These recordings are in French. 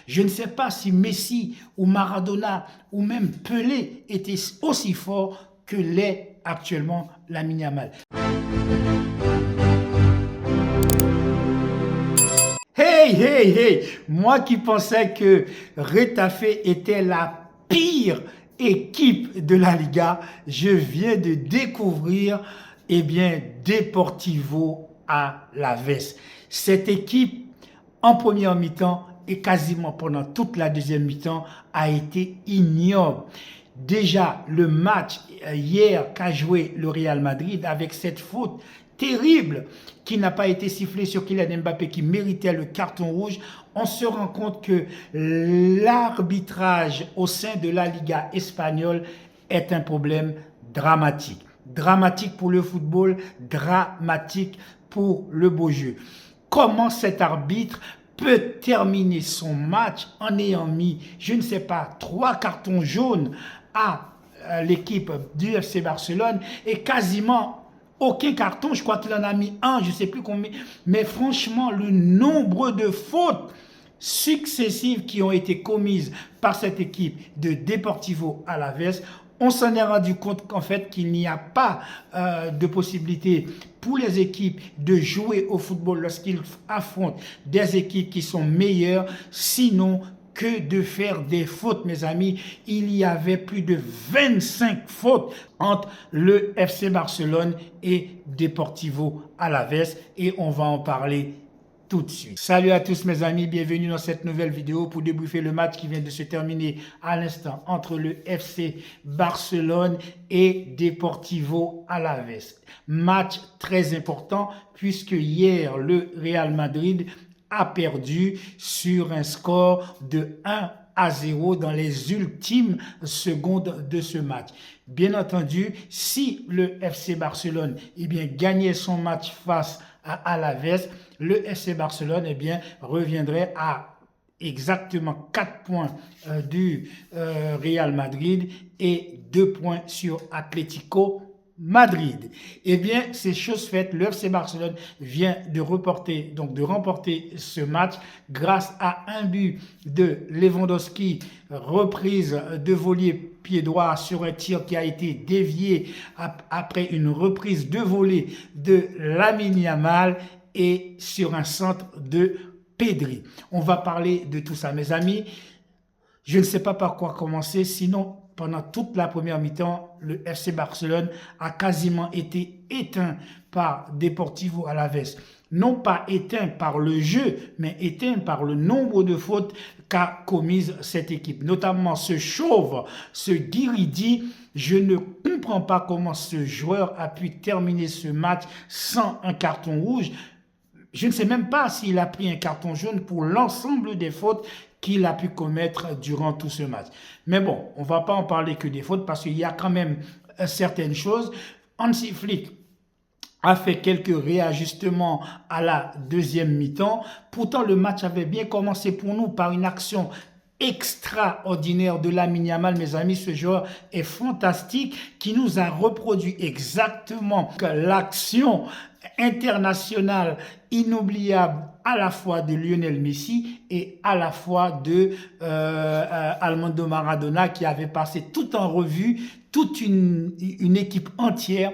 Je ne sais pas si Messi ou Maradona ou même Pelé étaient aussi forts que l'est actuellement Lamine Yamal. Hey! Moi qui pensais que Retafe était la pire équipe de la Liga, je viens de découvrir, Deportivo Alavés. Cette équipe, en première mi-temps et quasiment pendant toute la deuxième mi-temps, a été ignoble. Déjà, le match hier qu'a joué le Real Madrid avec cette faute terrible qui n'a pas été sifflée sur Kylian Mbappé qui méritait le carton rouge, on se rend compte que l'arbitrage au sein de la Liga espagnole est un problème dramatique. Dramatique pour le football, dramatique pour le beau jeu. Comment cet arbitre peut terminer son match en ayant mis, je ne sais pas, 3 cartons jaunes à l'équipe du FC Barcelone et quasiment aucun carton, je crois qu'il en a mis un, je ne sais plus combien, mais franchement, le nombre de fautes successives qui ont été commises par cette équipe de Deportivo Alavés, on s'en est rendu compte qu'en fait, qu'il n'y a pas de possibilité pour les équipes de jouer au football lorsqu'ils affrontent des équipes qui sont meilleures, sinon que de faire des fautes, mes amis. Il y avait plus de 25 fautes entre le FC Barcelone et Deportivo Alavés et on va en parler tout de suite. Salut à tous mes amis, bienvenue dans cette nouvelle vidéo pour débriefer le match qui vient de se terminer à l'instant entre le FC Barcelone et Deportivo Alavés. Match très important puisque hier le Real Madrid a perdu sur un score de 1-0 dans les ultimes secondes de ce match. Bien entendu, si le FC Barcelone gagnait son match face à Alavés, le FC Barcelone reviendrait à exactement 4 points du Real Madrid et 2 points sur Atlético Madrid. C'est chose faite. Le FC Barcelone vient de remporter ce match grâce à un but de Lewandowski, reprise de volée pied droit sur un tir qui a été dévié après une reprise de volée de Lamine Yamal et sur un centre de Pedri. On va parler de tout ça, mes amis. Je ne sais pas par quoi commencer, sinon pendant toute la première mi-temps, le FC Barcelone a quasiment été éteint par Deportivo Alavés. Non pas éteint par le jeu, mais éteint par le nombre de fautes qu'a commises cette équipe. Notamment ce chauve, ce Guiridi. Je ne comprends pas comment ce joueur a pu terminer ce match sans un carton rouge. Je ne sais même pas s'il a pris un carton jaune pour l'ensemble des fautes qu'il a pu commettre durant tout ce match. Mais bon, on ne va pas en parler que des fautes parce qu'il y a quand même certaines choses. Hansi Flick a fait quelques réajustements à la deuxième mi-temps. Pourtant, le match avait bien commencé pour nous par une action extraordinaire de Lamine Yamal, mes amis. Ce joueur est fantastique qui nous a reproduit exactement l'action internationale inoubliable à la fois de Lionel Messi et à la fois de Armando Maradona qui avait passé tout en revue toute une équipe entière.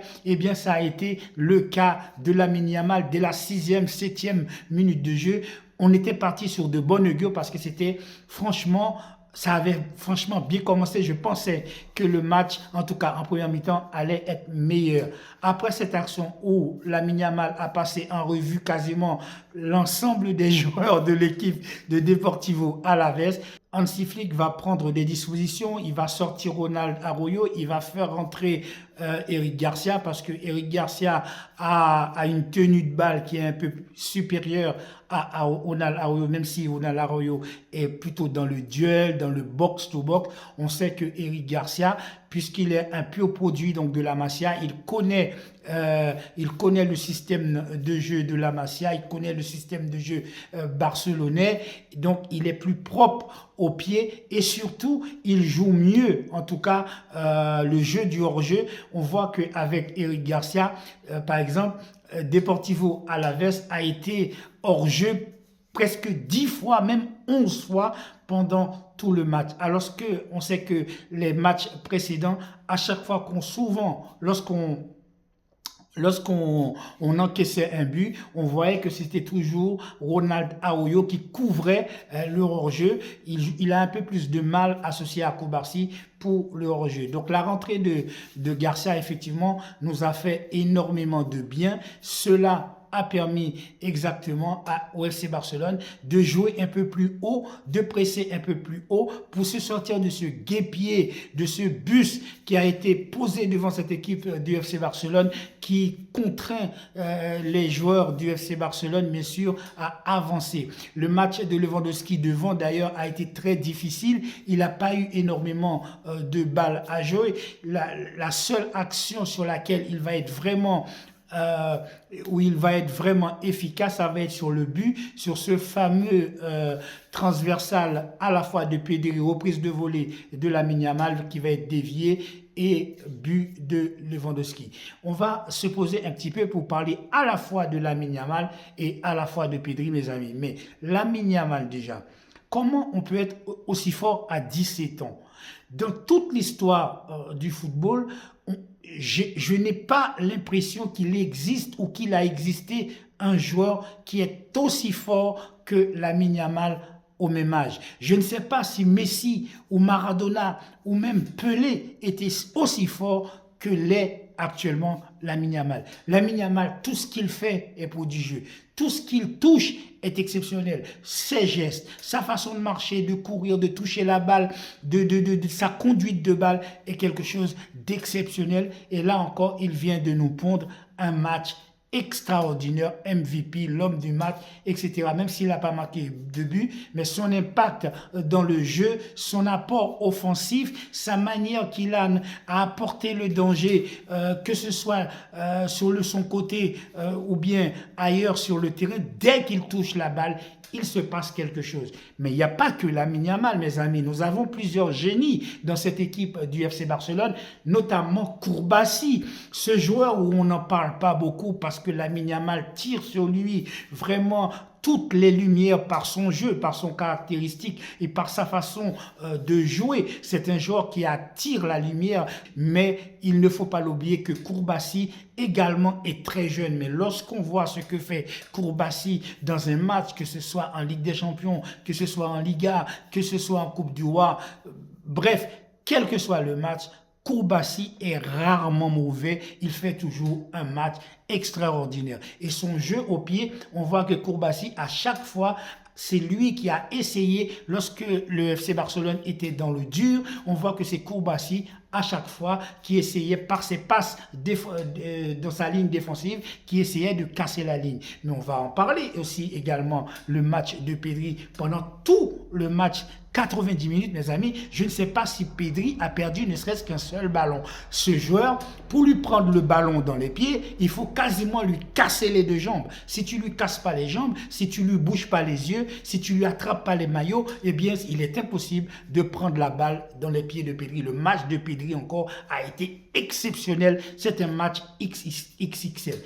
Ça a été le cas de Lamine Yamal dès la 6e, 7e minute de jeu. On était parti sur de bonnes augures parce que ça avait franchement bien commencé. Je pensais que le match, en tout cas en première mi-temps, allait être meilleur. Après cette action où Lamine Yamal a passé en revue quasiment l'ensemble des joueurs de l'équipe de Deportivo Alavés, Hansi Flick va prendre des dispositions. Il va sortir Ronald Arroyo, il va faire rentrer Eric Garcia parce que Eric Garcia a une tenue de balle qui est un peu supérieure à Ronald Arroyo, même si Ronald Arroyo est plutôt dans le duel, dans le box-to-box. On sait que Eric Garcia, puisqu'il est un pur produit de la Masia, il connaît le système de jeu de la Masia, il connaît le système de jeu barcelonais, donc il est plus propre au pied et surtout il joue mieux, en tout cas le jeu du hors-jeu. On voit qu'avec Eric Garcia, par exemple, Deportivo Alavés a été hors-jeu presque 10 fois, même 11 fois pendant tout le match. Alors qu'on sait que les matchs précédents, à chaque fois lorsqu'on encaissait un but, on voyait que c'était toujours Ronald Arroyo qui couvrait le hors-jeu. Il a un peu plus de mal associé à Koubarsi pour le hors-jeu. Donc la rentrée de Garcia, effectivement, nous a fait énormément de bien. Cela a permis exactement au FC Barcelone de jouer un peu plus haut, de presser un peu plus haut pour se sortir de ce guêpier, de ce bus qui a été posé devant cette équipe du FC Barcelone qui contraint les joueurs du FC Barcelone, bien sûr, à avancer. Le match de Lewandowski devant, d'ailleurs, a été très difficile. Il n'a pas eu énormément de balles à jouer. La seule action sur laquelle il va être vraiment où il va être vraiment efficace, ça va être sur le but, sur ce fameux transversal à la fois de Pedri, reprise de volée de Lamine Yamal qui va être dévié et but de Lewandowski. On va se poser un petit peu pour parler à la fois de Lamine Yamal et à la fois de Pedri, mes amis. Mais Lamine Yamal déjà, comment on peut être aussi fort à 17 ans? Dans toute l'histoire du football, je n'ai pas l'impression qu'il existe ou qu'il a existé un joueur qui est aussi fort que Lamine Yamal au même âge. Je ne sais pas si Messi ou Maradona ou même Pelé étaient aussi forts que l'est actuellement Lamine Yamal. Lamine Yamal, tout ce qu'il fait est prodigieux. Tout ce qu'il touche est exceptionnel. Ses gestes, sa façon de marcher, de courir, de toucher la balle, de sa conduite de balle est quelque chose d'exceptionnel. Et là encore, il vient de nous pondre un match extraordinaire, MVP, l'homme du match, etc. Même s'il n'a pas marqué de but, mais son impact dans le jeu, son apport offensif, sa manière qu'il a à apporter le danger, que ce soit sur son côté ou bien ailleurs sur le terrain, dès qu'il touche la balle, il se passe quelque chose. Mais il n'y a pas que Lamine Yamal, mes amis. Nous avons plusieurs génies dans cette équipe du FC Barcelone, notamment Kourbassi, ce joueur où on n'en parle pas beaucoup parce que Lamine Yamal tire sur lui vraiment toutes les lumières par son jeu, par son caractéristique et par sa façon de jouer. C'est un joueur qui attire la lumière, mais il ne faut pas l'oublier que Kourbassi également est très jeune. Mais lorsqu'on voit ce que fait Kourbassi dans un match, que ce soit en Ligue des Champions, que ce soit en Liga, que ce soit en Coupe du Roi, bref, quel que soit le match, Kourbassi est rarement mauvais, il fait toujours un match extraordinaire. Et son jeu au pied, on voit que Kourbassi, à chaque fois, c'est lui qui a essayé, lorsque le FC Barcelone était dans le dur, on voit que c'est Kourbassi à chaque fois qui essayait par ses passes dans sa ligne défensive, qui essayait de casser la ligne. Mais on va en parler aussi également, le match de Pedri. Pendant tout le match, 90 minutes, mes amis, je ne sais pas si Pedri a perdu ne serait-ce qu'un seul ballon. Ce joueur, pour lui prendre le ballon dans les pieds, il faut quasiment lui casser les deux jambes. Si tu lui casses pas les jambes, si tu lui bouges pas les yeux, si tu lui attrapes pas les maillots, eh bien, il est impossible de prendre la balle dans les pieds de Pedri. Le match de Pedri encore a été exceptionnel. C'est un match XXL.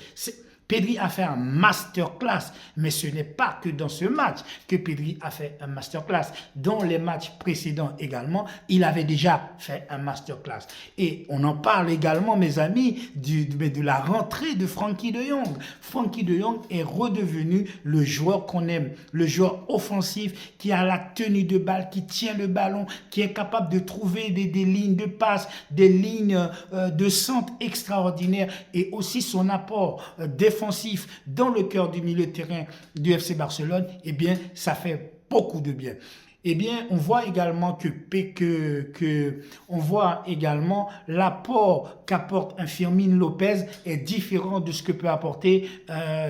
Pedri a fait un masterclass, mais ce n'est pas que dans ce match que Pedri a fait un masterclass. Dans les matchs précédents également, il avait déjà fait un masterclass. Et on en parle également, mes amis, de la rentrée de Frenkie de Jong. Frenkie de Jong est redevenu le joueur qu'on aime, le joueur offensif qui a la tenue de balle, qui tient le ballon, qui est capable de trouver des lignes de passe, des lignes de centre extraordinaires et aussi son apport défensif dans le cœur du milieu de terrain du FC Barcelone, eh bien, ça fait beaucoup de bien. Eh bien, on voit également on voit également l'apport qu'apporte un Fermín López est différent de ce que peut apporter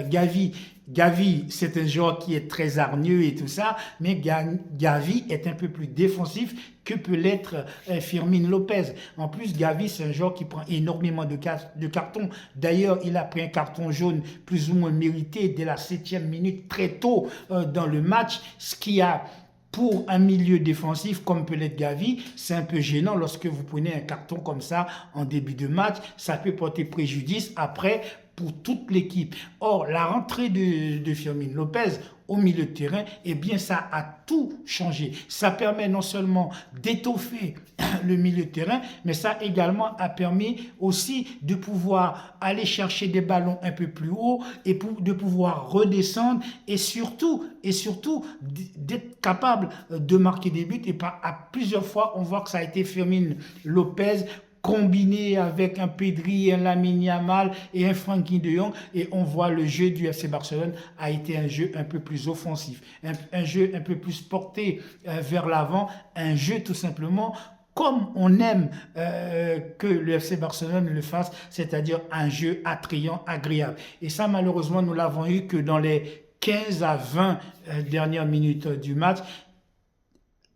Gavi. Gavi, c'est un joueur qui est très hargneux et tout ça, mais Gavi est un peu plus défensif que peut l'être Fermín López. En plus, Gavi, c'est un joueur qui prend énormément de cartons. D'ailleurs, il a pris un carton jaune plus ou moins mérité dès la 7e minute, très tôt dans le match, ce qui a... Pour un milieu défensif comme peut l'être Gavi, c'est un peu gênant lorsque vous prenez un carton comme ça en début de match. Ça peut porter préjudice après pour toute l'équipe. Or, la rentrée de Fermín López, au milieu de terrain, eh bien ça a tout changé. Ça permet non seulement d'étoffer le milieu de terrain, mais ça également a permis aussi de pouvoir aller chercher des ballons un peu plus haut et de pouvoir redescendre et surtout d'être capable de marquer des buts. Et à plusieurs fois, on voit que ça a été Fermín López combiné avec un Pedri, un Lamine Yamal et un Frenkie de Jong, et on voit le jeu du FC Barcelone a été un jeu un peu plus offensif, un jeu un peu plus porté vers l'avant, un jeu tout simplement comme on aime que le FC Barcelone le fasse, c'est-à-dire un jeu attrayant, agréable. Et ça, malheureusement, nous l'avons eu que dans les 15 à 20 dernières minutes du match,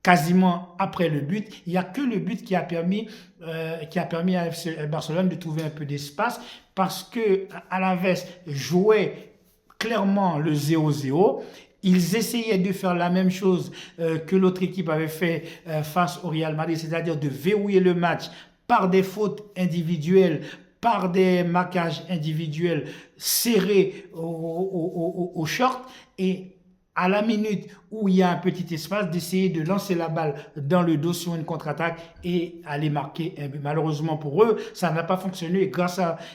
quasiment après le but. Il n'y a que le but qui a permis à FC Barcelone de trouver un peu d'espace, parce que Alaves jouait clairement le 0-0. Ils essayaient de faire la même chose que l'autre équipe avait fait face au Real Madrid, c'est-à-dire de verrouiller le match par des fautes individuelles, par des marquages individuels serrés au short, et à la minute où il y a un petit espace, d'essayer de lancer la balle dans le dos sur une contre-attaque et aller marquer un but. Malheureusement pour eux, ça n'a pas fonctionné,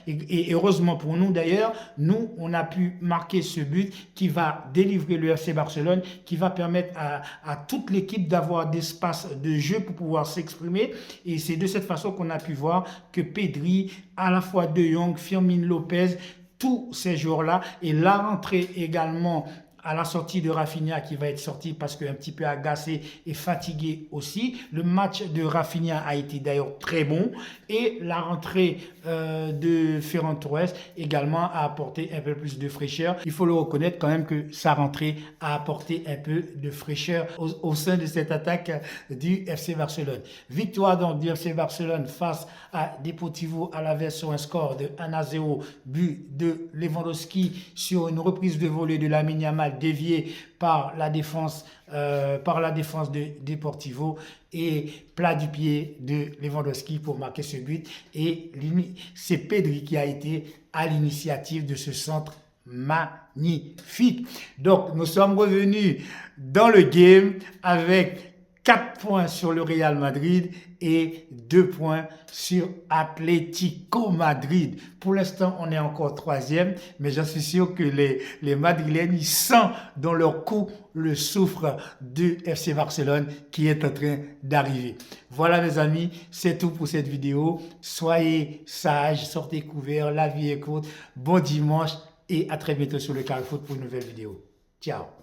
et heureusement pour nous d'ailleurs, nous, on a pu marquer ce but qui va délivrer le FC Barcelone, qui va permettre à toute l'équipe d'avoir d'espace de jeu pour pouvoir s'exprimer. Et c'est de cette façon qu'on a pu voir que Pedri, à la fois De Jong, Fermín López, tous ces joueurs-là, et la rentrée également à la sortie de Rafinha, qui va être sorti parce qu'un petit peu agacé et fatigué aussi. Le match de Rafinha a été d'ailleurs très bon, et la rentrée de Ferran Torres également a apporté un peu plus de fraîcheur. Il faut le reconnaître quand même que sa rentrée a apporté un peu de fraîcheur au sein de cette attaque du FC Barcelone. Victoire donc du FC Barcelone face à Deportivo Alavés sur un score de 1-0, but de Lewandowski sur une reprise de volée de Lamine Yamal dévié par la défense de Deportivo, et plat du pied de Lewandowski pour marquer ce but. Et c'est Pedri qui a été à l'initiative de ce centre magnifique. Donc nous sommes revenus dans le game avec 4 points sur le Real Madrid et 2 points sur Atlético Madrid. Pour l'instant, on est encore 3e, mais j'en suis sûr que les Madrilènes, ils sentent dans leur cou le souffle du FC Barcelone qui est en train d'arriver. Voilà mes amis, c'est tout pour cette vidéo. Soyez sages, sortez couverts, la vie est courte. Bon dimanche et à très bientôt sur le Carrefoot pour une nouvelle vidéo. Ciao.